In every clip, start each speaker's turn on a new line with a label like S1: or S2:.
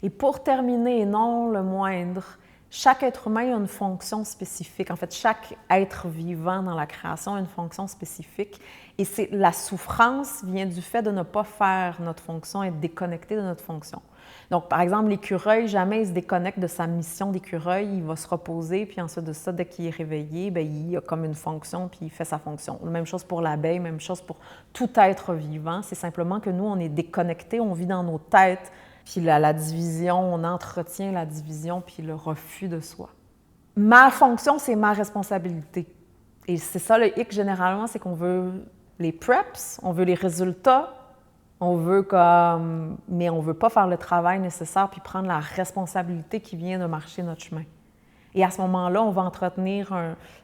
S1: Et pour terminer, et non le moindre, chaque être humain a une fonction spécifique. En fait, chaque être vivant dans la création a une fonction spécifique. Et la souffrance vient du fait de ne pas faire notre fonction, être déconnecté de notre fonction. Donc, par exemple, l'écureuil, jamais il se déconnecte de sa mission d'écureuil, il va se reposer, puis ensuite de ça, dès qu'il est réveillé, bien, il a comme une fonction, puis il fait sa fonction. Même chose pour l'abeille, même chose pour tout être vivant. C'est simplement que nous, on est déconnectés, on vit dans nos têtes, puis la division, on entretient la division, puis le refus de soi. Ma fonction, c'est ma responsabilité. Et c'est ça le hic, généralement, c'est qu'on veut les preps, on veut les résultats, on veut mais on ne veut pas faire le travail nécessaire puis prendre la responsabilité qui vient de marcher notre chemin. Et à ce moment-là, on va entretenir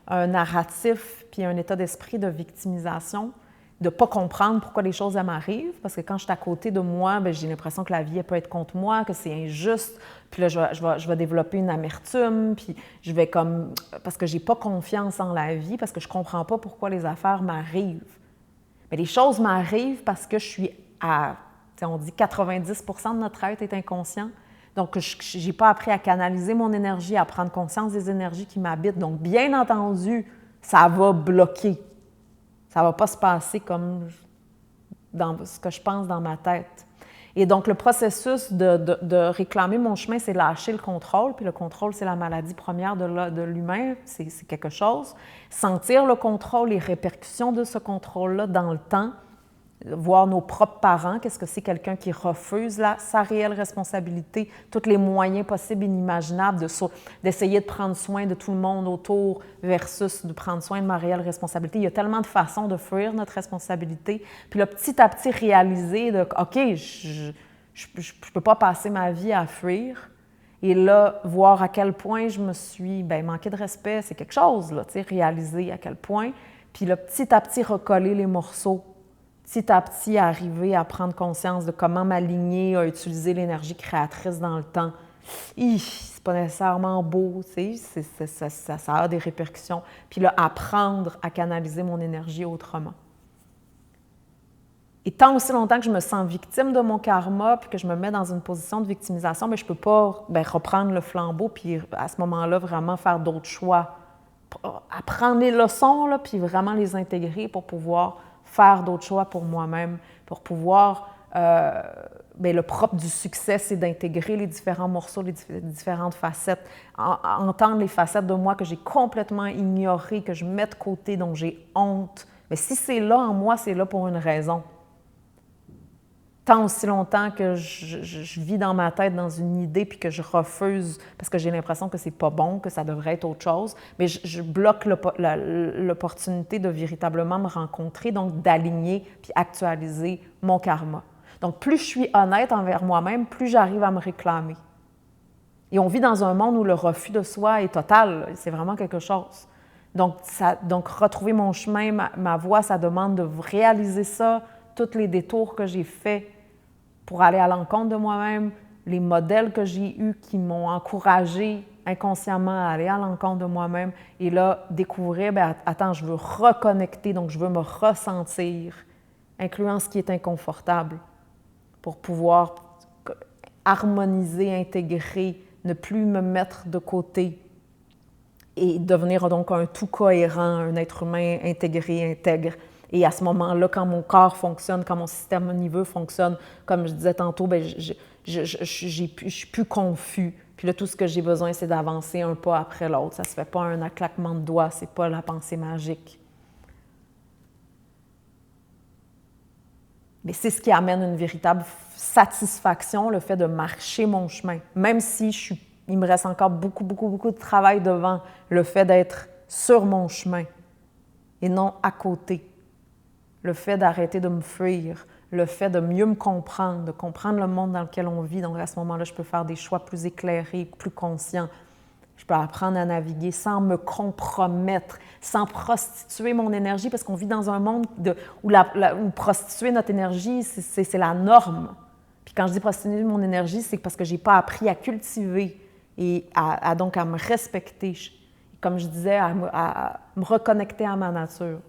S1: un narratif puis un état d'esprit de victimisation, de ne pas comprendre pourquoi les choses m'arrivent, parce que quand je suis à côté de moi, bien, j'ai l'impression que la vie elle peut être contre moi, que c'est injuste, puis là, je vais développer une amertume, puis je vais parce que je n'ai pas confiance en la vie, parce que je ne comprends pas pourquoi les affaires m'arrivent. Mais les choses m'arrivent parce que je suis on dit 90 % de notre être est inconscient. Donc, je n'ai pas appris à canaliser mon énergie, à prendre conscience des énergies qui m'habitent. Donc, bien entendu, ça va bloquer. Ça ne va pas se passer comme dans ce que je pense dans ma tête. Et donc, le processus de réclamer mon chemin, c'est lâcher le contrôle. Puis le contrôle, c'est la maladie première de l'humain. C'est quelque chose. Sentir le contrôle, les répercussions de ce contrôle-là dans le temps. Voir nos propres parents, qu'est-ce que c'est quelqu'un qui refuse sa réelle responsabilité, tous les moyens possibles et inimaginables d'essayer de prendre soin de tout le monde autour versus de prendre soin de ma réelle responsabilité. Il y a tellement de façons de fuir notre responsabilité. Puis là, petit à petit, réaliser OK, je ne peux pas passer ma vie à fuir. Et là, voir à quel point je me suis manqué de respect, c'est quelque chose, là, réaliser à quel point. Puis là, petit à petit, recoller les morceaux. Petit à petit, arriver à prendre conscience de comment m'aligner, à utiliser l'énergie créatrice dans le temps. C'est pas nécessairement beau, ça a des répercussions. Puis là, apprendre à canaliser mon énergie autrement. Et tant aussi longtemps que je me sens victime de mon karma, puis que je me mets dans une position de victimisation, je ne peux pas reprendre le flambeau, puis à ce moment-là, vraiment faire d'autres choix. Apprendre les leçons, là, puis vraiment les intégrer pour pouvoir faire d'autres choix pour moi-même, pour pouvoir... le propre du succès, c'est d'intégrer les différents morceaux, les différentes facettes, entendre les facettes de moi que j'ai complètement ignorées, que je mets de côté, dont j'ai honte. Mais si c'est là en moi, c'est là pour une raison. Tant aussi longtemps que je vis dans ma tête dans une idée puis que je refuse parce que j'ai l'impression que c'est pas bon, que ça devrait être autre chose, mais je bloque l'opportunité de véritablement me rencontrer, donc d'aligner puis actualiser mon karma. Donc, plus je suis honnête envers moi-même, plus j'arrive à me réclamer. Et on vit dans un monde où le refus de soi est total, c'est vraiment quelque chose. Donc retrouver mon chemin, ma voie, ça demande de réaliser ça, tous les détours que j'ai faits pour aller à l'encontre de moi-même, les modèles que j'ai eus qui m'ont encouragé inconsciemment à aller à l'encontre de moi-même. Et là, découvrir, attends, je veux reconnecter, donc je veux me ressentir, incluant ce qui est inconfortable, pour pouvoir harmoniser, intégrer, ne plus me mettre de côté et devenir donc un tout cohérent, un être humain intégré, intègre. Et à ce moment-là, quand mon corps fonctionne, quand mon système nerveux fonctionne, comme je disais tantôt, je suis plus confus. Puis là, tout ce que j'ai besoin, c'est d'avancer un pas après l'autre. Ça ne se fait pas un claquement de doigts, c'est pas la pensée magique. Mais c'est ce qui amène une véritable satisfaction, le fait de marcher mon chemin. Même si il me reste encore beaucoup de travail devant, le fait d'être sur mon chemin et non à côté. Le fait d'arrêter de me fuir, le fait de mieux me comprendre, de comprendre le monde dans lequel on vit. Donc, à ce moment-là, je peux faire des choix plus éclairés, plus conscients. Je peux apprendre à naviguer sans me compromettre, sans prostituer mon énergie, parce qu'on vit dans un monde où prostituer notre énergie, c'est la norme. Puis quand je dis prostituer mon énergie, c'est parce que je n'ai pas appris à cultiver et donc à me respecter. Comme je disais, à me reconnecter à ma nature.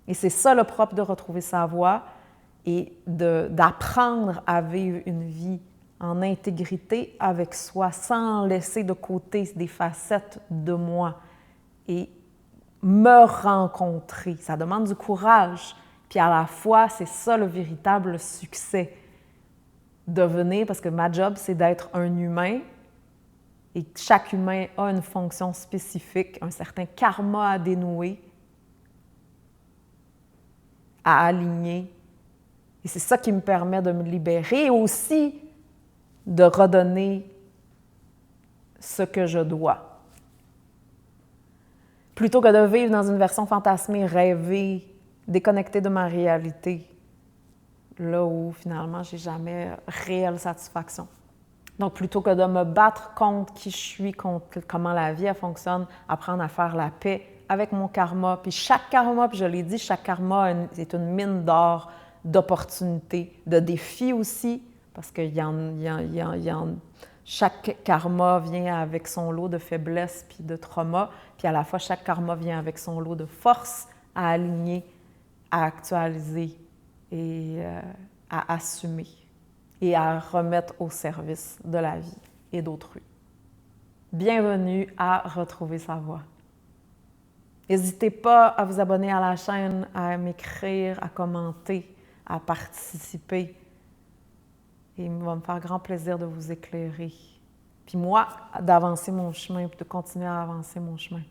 S1: Et c'est ça le propre de retrouver sa voie et d'apprendre à vivre une vie en intégrité avec soi, sans laisser de côté des facettes de moi et me rencontrer. Ça demande du courage. Puis à la fois, c'est ça le véritable succès. Devenir, parce que ma job, c'est d'être un humain et chaque humain a une fonction spécifique, un certain karma à dénouer, à aligner. Et c'est ça qui me permet de me libérer et aussi de redonner ce que je dois. Plutôt que de vivre dans une version fantasmée, rêvée, déconnectée de ma réalité, là où finalement j'ai jamais réelle satisfaction. Donc plutôt que de me battre contre qui je suis, contre comment la vie elle fonctionne, apprendre à faire la paix avec mon karma. Puis chaque karma, puis je l'ai dit, chaque karma est une mine d'or, d'opportunités, de défis aussi, parce que chaque karma vient avec son lot de faiblesses puis de traumas, puis à la fois chaque karma vient avec son lot de force à aligner, à actualiser et à assumer et à remettre au service de la vie et d'autrui. Bienvenue à Retrouver sa voix. N'hésitez pas à vous abonner à la chaîne, à m'écrire, à commenter, à participer. Et il va me faire grand plaisir de vous éclairer. Puis moi, d'avancer mon chemin, puis de continuer à avancer mon chemin.